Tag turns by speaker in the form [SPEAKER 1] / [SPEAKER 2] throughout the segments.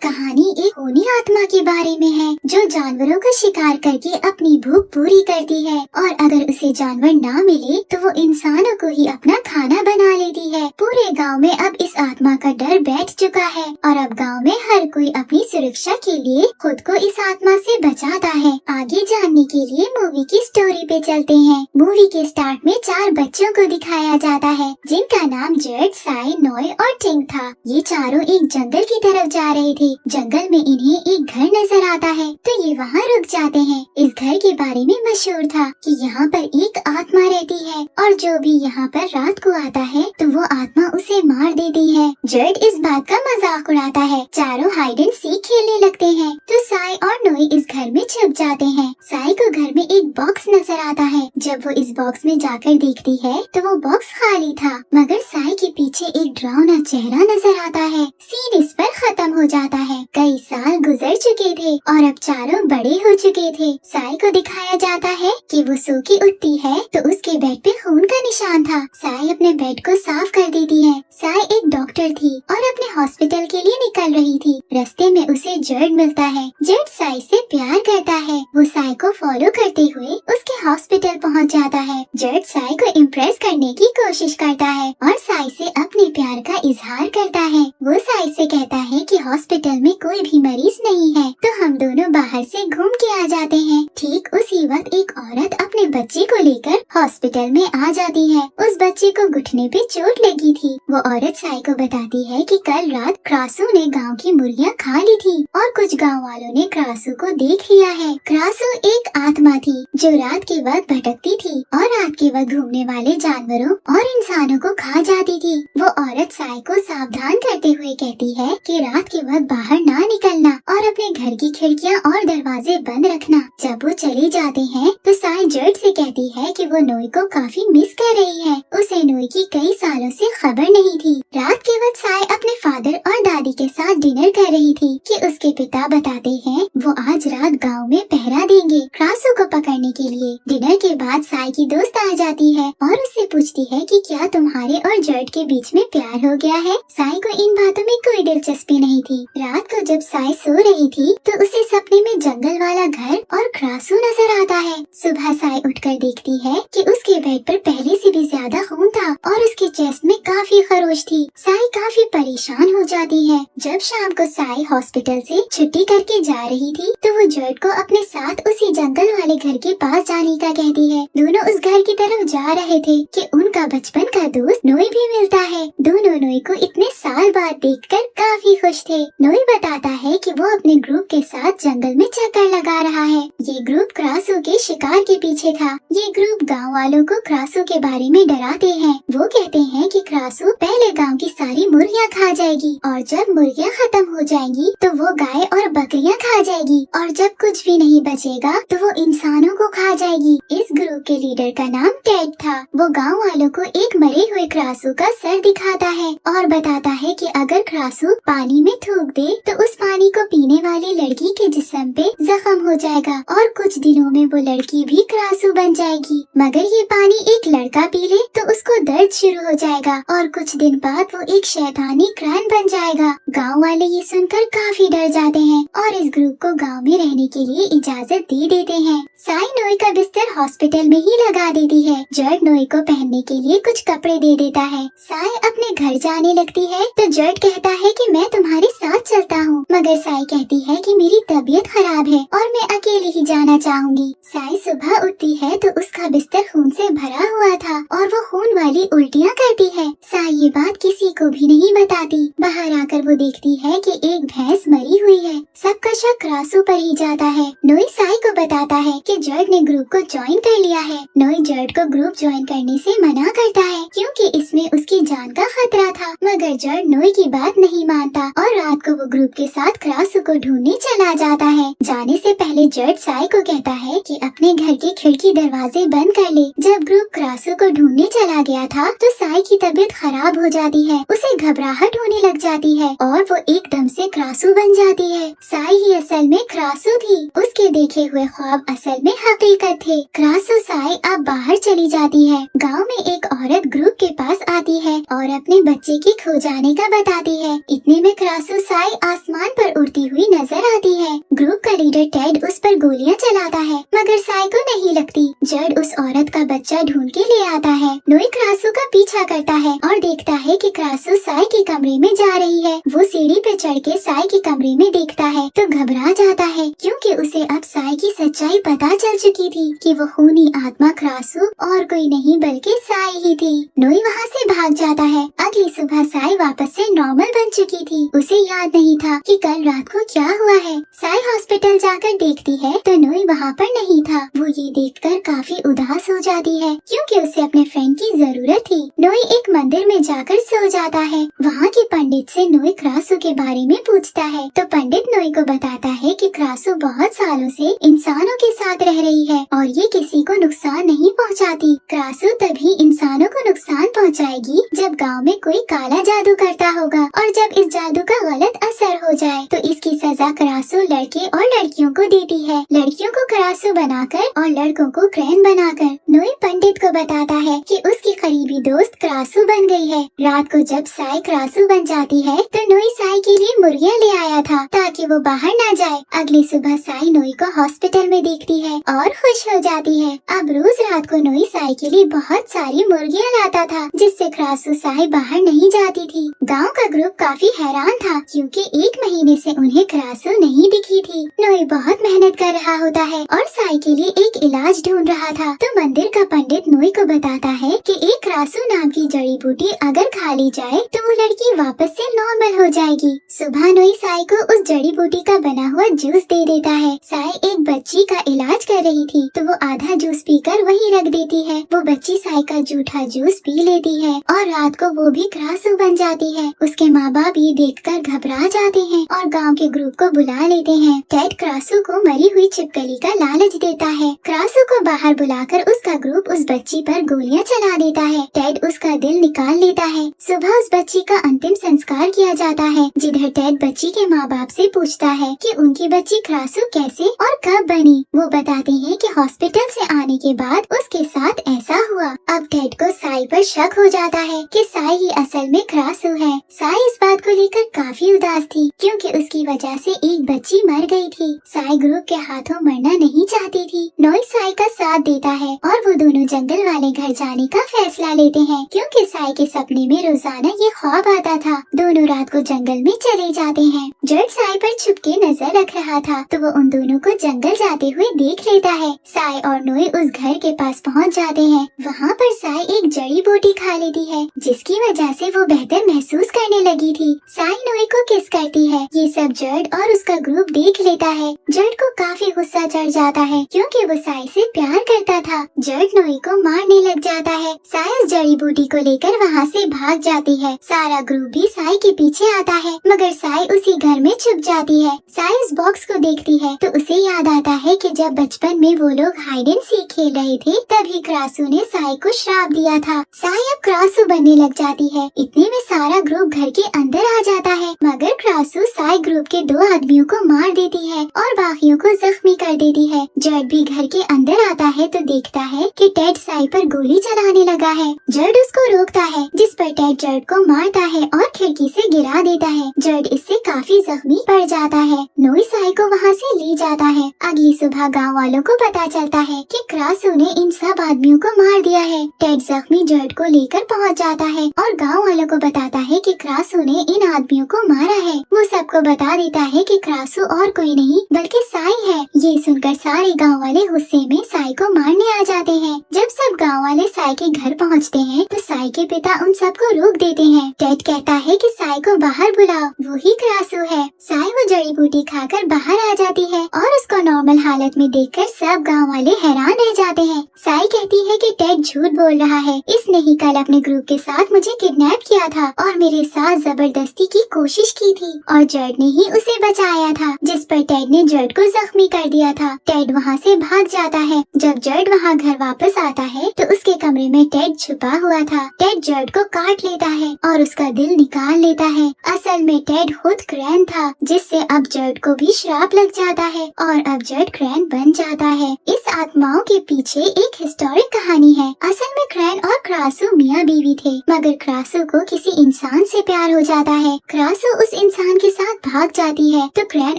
[SPEAKER 1] कहानी एक खूनी आत्मा के बारे में है जो जानवरों का शिकार करके अपनी भूख पूरी करती है और अगर उसे जानवर ना मिले तो वो इंसानों को ही अपना खाना बना लेती है। पूरे गांव में अब इस आत्मा का डर बैठ चुका है और अब गांव में हर कोई अपनी सुरक्षा के लिए खुद को इस आत्मा से बचाता है। आगे जानने के लिए मूवी की स्टोरी पे चलते हैं। मूवी के स्टार्ट में 4 बच्चों को दिखाया जाता है जिनका नाम जर्ड, साई, नोय और टिंग था। ये चारों एक जंगल की तरफ जा रहे थे। जंगल में इन्हें एक घर नजर आता है तो ये वहाँ रुक जाते हैं। इस घर के बारे में मशहूर था कि यहाँ पर एक आत्मा रहती है और जो भी यहाँ पर रात को आता है तो वो आत्मा उसे मार देती है। जर्ड इस बात का मजाक उड़ाता है। चारों हाइड एंड सीक खेलने लगते हैं तो साई और नोई इस घर में छुप जाते हैं। साई को घर में एक बॉक्स नजर आता है। जब वो इस बॉक्स में जाकर देखती है तो वो बॉक्स खाली था, मगर साई के पीछे एक डरावना चेहरा नजर आता है। सीन इस पर खत्म हो जाता है। कई साल गुजर चुके थे और अब चारों बड़े हो चुके थे। साई को दिखाया जाता है कि वो सो के उठती है तो उसके बेड पे खून का निशान था। साई अपने बेड को साफ कर देती है। साई एक डॉक्टर थी और अपने हॉस्पिटल के लिए निकल रही थी। रास्ते में उसे जर्ड मिलता है। जर्ड साई से प्यार करता है। वो साई को फॉलो करते हुए उसके हॉस्पिटल पहुंच जाता है। जर्ड साई को इम्प्रेस करने की कोशिश करता है और साई से अपने प्यार का इजहार करता है। वो साई से कहता है कि हॉस्पिटल में कोई भी मरीज नहीं है तो हम दोनों बाहर से घूम के आ जाते हैं। ठीक उसी वक्त एक औरत अपने बच्चे को लेकर हॉस्पिटल में आ जाती है। उस बच्चे को घुटने पे चोट लगी थी। वो औरत साई को बताती है कि कल रात क्रासू ने गांव की मुर्गियां खा ली थी और कुछ गांव वालों ने क्रासू को देख लिया है। क्रासू एक आत्मा थी जो रात के वक्त भटकती थी और रात के वक्त घूमने वाले जानवरों और इंसानों को खा जाती थी। वो औरत साई को सावधान करते हुए कहती है कि रात के वक्त बाहर ना निकलना और अपने घर की खिड़कियां और दरवाजे बंद रखना। जब वो चले जाते हैं तो साई जर्ड से कहती है कि वो नोई को काफी मिस कर रही है। उसे नोई की कई सालों से खबर नहीं थी। रात के वक्त साई अपने फादर और दादी के साथ डिनर कर रही थी कि उसके पिता बताते हैं वो आज रात गांव में पहरा देंगे क्रासू को पकड़ने के लिए। डिनर के बाद साई की दोस्त आ जाती है और उससे पूछती है कि क्या तुम्हारे और जर्ड के बीच में प्यार हो गया है। साई को इन बातों में कोई दिलचस्पी नहीं थी। रात को जब साई सो रही थी तो उसे सपने में जंगल वाला घर और क्रासू नजर आता है। सुबह साई उठकर देखती है कि उसके बेड पर पहले से भी ज्यादा खून था और उसके चेस्ट में काफी खरोच थी। साई काफी परेशान हो जाती है। जब शाम को साई हॉस्पिटल से छुट्टी करके जा रही थी तो वो जर्ड को अपने साथ उसी जंगल वाले घर के पास जाने का कहती है। दोनों उस घर की तरफ जा रहे थे कि उनका बचपन का दोस्त नोई भी मिलता है। दोनों नोई को इतने साल बाद देखकर काफी खुश थे। नोई बताता है कि वो अपने ग्रुप के साथ जंगल में चक्कर लगा रहा है। ये ग्रुप क्रासू के शिकार के पीछे था। ये ग्रुप गांव वालों को क्रासू के बारे में डराते हैं। वो कहते हैं कि क्रासू पहले गांव की सारी मुर्गियां खा जाएगी और जब मुर्गियां खत्म हो जाएंगी तो वो गाय और बकरियां खा जाएगी और जब कुछ भी नहीं बचेगा तो वो इंसानों को खा जाएगी। इस ग्रुप के लीडर का नाम टेड था। वो गांव वालों को एक मरे हुए क्रासू का सर दिखाता है और बताता है कि अगर क्रासू पानी में थूक दे तो उस पानी को पीने वाली लड़की के जिस्म पे जख्म हो जाएगा और कुछ दिनों में वो लड़की भी क्रासू बन जाएगी। मगर ये पानी एक लड़का पी ले तो उसको दर्द शुरू हो जाएगा और कुछ दिन बाद वो एक शैतानी क्रान बन जाएगा। गांव वाले ये सुनकर काफी डर जाते हैं और इस ग्रुप को गांव में रहने के लिए इजाजत दे देते हैं। साई नोई का बिस्तर हॉस्पिटल में ही लगा देती है। जर्ड नोई को पहनने के लिए कुछ कपड़े दे देता है। साई अपने घर जाने लगती है तो जर्ड कहता है कि मैं तुम्हारे साथ चलता हूँ, मगर साई कहती है कि मेरी तबीयत खराब है और मैं अकेले ही जाना चाहूंगी। साई सुबह उठती है तो उसका बिस्तर खून से भरा हुआ था और वो खून वाली उल्टियाँ करती है। साई ये बात किसी को भी नहीं बताती। बाहर आकर वो देखती है कि एक भैंस मरी हुई है। सबका शक क्रासू पर ही जाता है। नोई साई को बताता है कि जर्ड ने ग्रुप को ज्वाइन कर लिया है। नोई जर्ड को ग्रुप ज्वाइन करने से मना करता है क्योंकि इसमें उसकी जान का खतरा था, मगर जर्ड नोई की बात नहीं मानता और रात को वो ग्रुप के साथ क्रासू को ढूंढने चला जाता है। जाने से पहले जर्ड साई को कहता है कि अपने घर के खिड़की दरवाजे बंद कर ले। जब ग्रुप क्रासू को ढूंढने चला गया था तो साई की तबीयत खराब हो जाती है। उसे घबराहट होने लग जाती है और वो एकदम से क्रासू बन जाती है। साई ही असल में क्रासू थी। उसके देखे हुए ख्वाब असल में हकीकत थे। क्रासू साई अब बाहर चली जाती है। गांव में एक औरत ग्रुप के पास आती है और अपने बच्चे के खो जाने का बताती है। इतने में क्रासू साई आसमान पर उड़ती हुई नजर आती है। ग्रुप का लीडर टेड उस पर गोलियां चलाता है, मगर साई को नहीं लगती। जड उस औरत का बच्चा ढूंढ के ले आता है। नोई क्रासू का पीछा करता है और देखता है कि क्रासू साई के कमरे में जा रही है। वो सीढ़ी पे चढ़ के साई के कमरे में देखता है तो घबरा जाता है, क्योंकि उसे अब साई की सच्चाई पता चल चुकी थी कि वो खूनी आत्मा क्रासू और कोई नहीं बल्कि साई ही थी। नोई वहाँ से भाग जाता है। अगली सुबह साई वापस से नॉर्मल बन चुकी थी। उसे याद नहीं था कि कल रात को क्या हुआ है। साई हॉस्पिटल जाकर देखती है तो नोई वहाँ पर नहीं था। वो ये देखकर काफी उदास हो जाती है, क्योंकि उसे अपने फ्रेंड की जरूरत थी। नोई एक मंदिर में जाकर सो जाता है। वहाँ के पंडित से नोई क्रासू के बारे में पूछता है तो पंडित नोई को बताता है कि क्रासू बहुत सालों से इंसानों के साथ रह रही है और ये किसी को नुकसान नहीं पहुँचाती। क्रासू तभी इंसानों को नुकसान पहुँचाएगी जब गाँव में कोई काला जादू करता होगा, और जब इस जादू का गलत असर हो जाए तो इसकी सजा क्रासू लड़के और लड़कियों को देती है। लड़कियों को क्रासू बनाकर और लड़कों को क्रैन बनाकर। नोई पंडित को बताता है कि उसकी करीबी दोस्त क्रासू बन गई है। रात को जब साई क्रासू बन जाती है तो नोई साई के लिए मुर्गियाँ ले आया था ताकि वो बाहर ना जाए। अगली सुबह साई नोई को हॉस्पिटल में देखती है और खुश हो जाती है। अब रोज रात को नोई साई के लिए बहुत सारी मुर्गियाँ लाता था, जिससे क्रासू साई बाहर नहीं जाती थी। गाँव का ग्रुप काफी हैरान था, क्योंकि 1 महीने से उन्हें क्रासू नहीं दिखी थी। नोई बहुत मेहनत कर रहा होता है और साई के लिए एक इलाज ढूंढ रहा था। तो मंदिर का पंडित नोई को बताता है कि एक क्रासू नाम की जड़ी बूटी अगर खा ली जाए तो वो लड़की वापस से नॉर्मल हो जाएगी। सुबह नोई साई को उस जड़ी बूटी का बना हुआ जूस दे देता है। साई एक बच्ची का इलाज कर रही थी तो वो आधा जूस पीकर वहीं रख देती है। वो बच्ची साई का जूठा जूस पी लेती है और रात को वो भी क्रासू बन जाती है। उसके माँ बाप ये देखकर घबरा जाते हैं और गाँव के ग्रुप को बुला लेते हैं। टेड क्रासू को मरी हुई छिपकली का लालच देता है। क्रासू को बाहर बुलाकर उसका ग्रुप उस बच्ची पर गोलियां चला देता है। टेड उसका दिल निकाल लेता है। सुबह उस बच्ची का अंतिम संस्कार किया जाता है, जिधर टेड बच्ची के माँ बाप से पूछता है कि उनकी बच्ची क्रासू कैसे और कब बनी। वो बताते हैं कि हॉस्पिटल से आने के बाद उसके साथ ऐसा हुआ। अब टेड को साई पर शक हो जाता है कि साई ही असल में क्रासू है। साई इस बात को लेकर काफी उदास थी, क्योंकि उसकी वजह से एक बच्ची मर गई थी। साई ग्रुप के हाथों मरना नहीं चाहती थी। नोई साई का साथ देता है और वो दोनों जंगल वाले घर जाने का फैसला लेते हैं, क्योंकि साई के सपने में रोजाना ये ख्वाब आता था। दोनों रात को जंगल में चले जाते हैं। जड साई पर छुपके नजर रख रहा था तो वो उन दोनों को जंगल जाते हुए देख लेता है। साई और नोई उस घर के पास पहुंच जाते हैं। वहाँ पर साई एक जड़ी बूटी खा लेती है, जिसकी वजह से वो बेहतर महसूस करने लगी थी। साई नोई को किस करती है। ये सब जड और उसका ग्रुप देख लेता है। जड को काफी गुस्सा चढ़ जाता है, क्योंकि वो साई से प्यार करता था। जड नोई को मारने लग जाता है। साई उस जड़ी बूटी को लेकर वहाँ से भाग जाती है। सारा ग्रुप भी साई के पीछे आता है, मगर साई उसी घर में छुप जाती है। साई उस बॉक्स को देखती है तो उसे याद आता है कि जब बचपन में वो लोग हाइड एंड सीक खेल रहे थे तभी क्रासू ने साई को श्राप दिया था। साई अब क्रासू बनने लग जाती है। इतने में सारा ग्रुप घर के अंदर आ जाता है, मगर क्रासू साई ग्रुप के 2 आदमियों को मार देती है और बाकियों को जख्मी कर देती है। जड भी घर के अंदर आता है तो देखता है कि टेड साई पर गोली चलाने लगा है। जड उसको रोकता है, जिस पर टेड जड को मारता है और खिड़की से गिरा देता है। जड इससे काफी जख्मी पड़ जाता है। नोई साई को वहाँ से ले जाता है। अगली सुबह गाँव वालों को पता चलता है कि क्रासू ने इन सब आदमियों को मार दिया है। टेड जख्मी जड को लेकर पहुँच जाता है और गाँव वालों को बताता है कि क्रासू ने इन आदमियों को मारा है। वो सबको बता देता है कि क्रासू और कोई नहीं बल्कि साई है। ये सुनकर सारे गाँव वाले गुस्से में साई को मारने आ जाते हैं। जब सब गाँव वाले साई के घर पहुँचते हैं तो साई के पिता उन सबको रोक देते हैं। टेड कहता है कि साई को बाहर बुलाओ, वो ही क्रासू है। साई वो जड़ी बूटी खाकर बाहर आ जाती है और उसको नॉर्मल हालत में देखकर सब गाँव वाले हैरान रह जाते हैं। साई कहती है कि टेड झूठ बोल रहा है, इसने ही कल अपने ग्रुप के साथ मुझे किडनैप किया था और मेरे साथ जबरदस्ती की कोशिश की थी और जड ने ही उसे बचाया था, जिस पर टेड ने जड को जख्मी कर दिया था। टेड वहाँ से भाग जाता है। जब जड वहाँ घर वापस आता है तो उसके कमरे में टेड छुपा हुआ था। टेड जड को काट लेता है और उसका दिल निकाल लेता है। असल में टेड खुद क्रैन था, जिससे अब जर्ड को भी श्राप लग जाता है और अब जर्ड क्रैन बन जाता है। इस आत्माओं के पीछे एक हिस्टोरिक कहानी है। असल में क्रैन और क्रासू मियाँ बीवी थे, मगर क्रासू को किसी इंसान से प्यार हो जाता है। क्रासू उस इंसान के साथ भाग जाती है तो क्रैन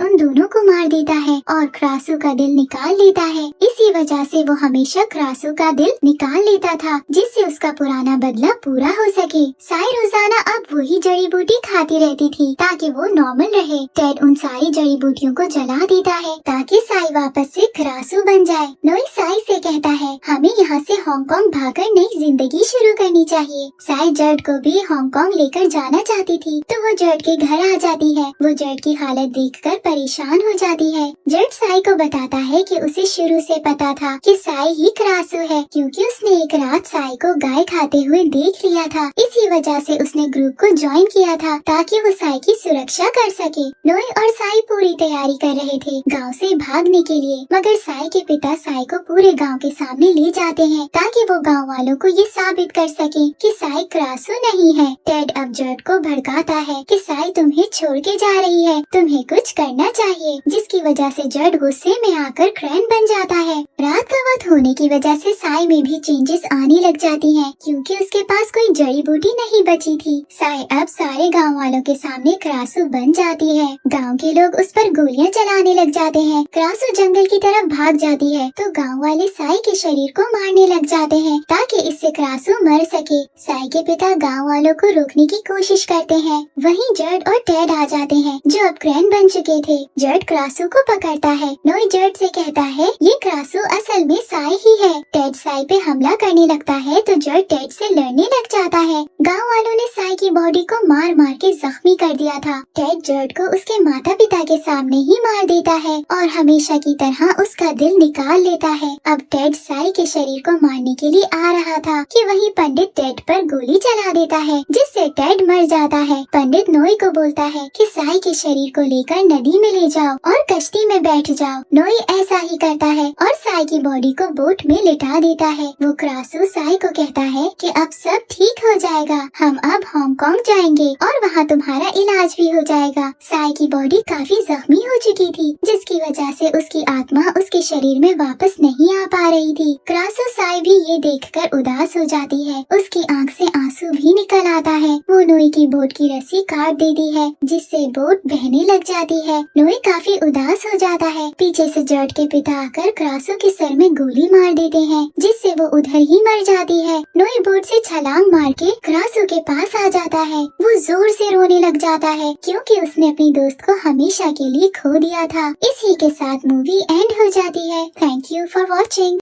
[SPEAKER 1] उन दोनों को मार देता है और क्रासू का दिल निकाल लेता है। इसी वजह से वो हमेशा क्रासू का दिल निकाल लेता था, जिससे उसका पुराना बदला पूरा हो सके। साई रोजाना अब वही जड़ी बूटी खाती रहती थी ताकि वो नॉर्मल रहे। टेड उन सारी जड़ी बूटियों को जला देता है ताकि साई वापस से क्रासू बन जाए। नोई साई से कहता है हमें यहाँ से हांगकांग भागकर नई जिंदगी शुरू करनी चाहिए। साई जर्ड को भी हांगकांग लेकर जाना चाहती थी तो वो जर्ड के घर आ जाती है। वो जर्ड की हालत देखकर परेशान हो जाती है। जर्ड साई को बताता है कि उसे शुरू से पता था कि साई ही क्रासू है, क्योंकि उसने एक रात साई को गाय खाते हुए देख लिया था। इसी वजह से उसने ग्रुप को ज्वाइन किया था ताकि वो साई की सुरक्षा कर सके। नोई और साई पूरी तैयारी कर रहे थे गांव से भागने के लिए, मगर साई के पिता साई को पूरे गांव के सामने ले जाते हैं ताकि वो गांव वालों को ये साबित कर सके कि साई क्रासू नहीं है। टेड अब जर्ड को भड़काता है कि साई तुम्हें छोड़ के जा रही है, तुम्हें कुछ करना चाहिए, जिसकी वजह से जर्ड गुस्से में आकर क्रैन बन जाता है। रात का वक्त होने की वजह से साई में भी चेंजेस आने लग जाती हैं, क्योंकि उसके पास कोई जड़ी बूटी नहीं बची थी। साई अब सारे गांव वालों के सामने क्रासू बन जाती है। गांव के लोग उस पर गोलियां चलाने लग जाते हैं। क्रासू जंगल की तरफ भाग जाती है तो गांव वाले साई के शरीर को मारने लग जाते हैं ताकि इससे क्रासू मर सके। साई के पिता गांव वालों को रोकने की कोशिश करते हैं। वहीं जर्ड और टेड आ जाते हैं जो अब क्रैन बन चुके थे। जर्ड क्रासू को पकड़ता है। नोई जर्ड से कहता है ये क्रासू असल में साई ही है। टेड साई पे हमला करने लगता है तो जर्ड टेड से लड़ने लग जाता है। गांव वालों ने साई की बॉडी को मार मार के जख्मी कर दिया था। टेड जर्ड को उसके माता पिता के सामने ही मार देता है और हमेशा की तरह उसका दिल निकाल लेता है। अब टेड साई के शरीर को मारने के लिए आ रहा था कि वही पंडित टेड पर गोली चला देता है, जिससे टेड मर जाता है। पंडित नोई को बोलता है कि साई के शरीर को लेकर नदी में ले जाओ और कश्ती में बैठ जाओ। नोई ऐसा ही करता है और साई की बॉडी को बोट में लिटा देता है। वो क्रासू साई को कहता है कि अब सब ठीक हो जाएगा, हम अब हांगकांग जाएंगे और वहाँ तुम्हारा इलाज भी हो जाएगा। साई की बॉडी काफी जख्मी हो चुकी थी, जिसकी वजह से उसकी आत्मा उसके शरीर में वापस नहीं आ पा रही थी। क्रासू साई भी ये देखकर उदास हो जाती है। उसकी आंख से आंसू भी निकल आता है। वो नोई की बोट की रस्सी काट देती है, जिससे बोट बहने लग जाती है। नोई काफी उदास हो जाता है। पीछे से जर्ड के पिता आकर क्रासू के सर में गोली मार देते हैं, जिससे वो उधर ही मर जाती है। नोई बोट से छलांग मार के क्रासू के पास आ जाता है। वो जोर से रोने लग जाता है क्योंकि उसने अपनी दोस्त को हमेशा के लिए खो दिया था। इसी के साथ मूवी एंड हो जाती है। Thank you for watching.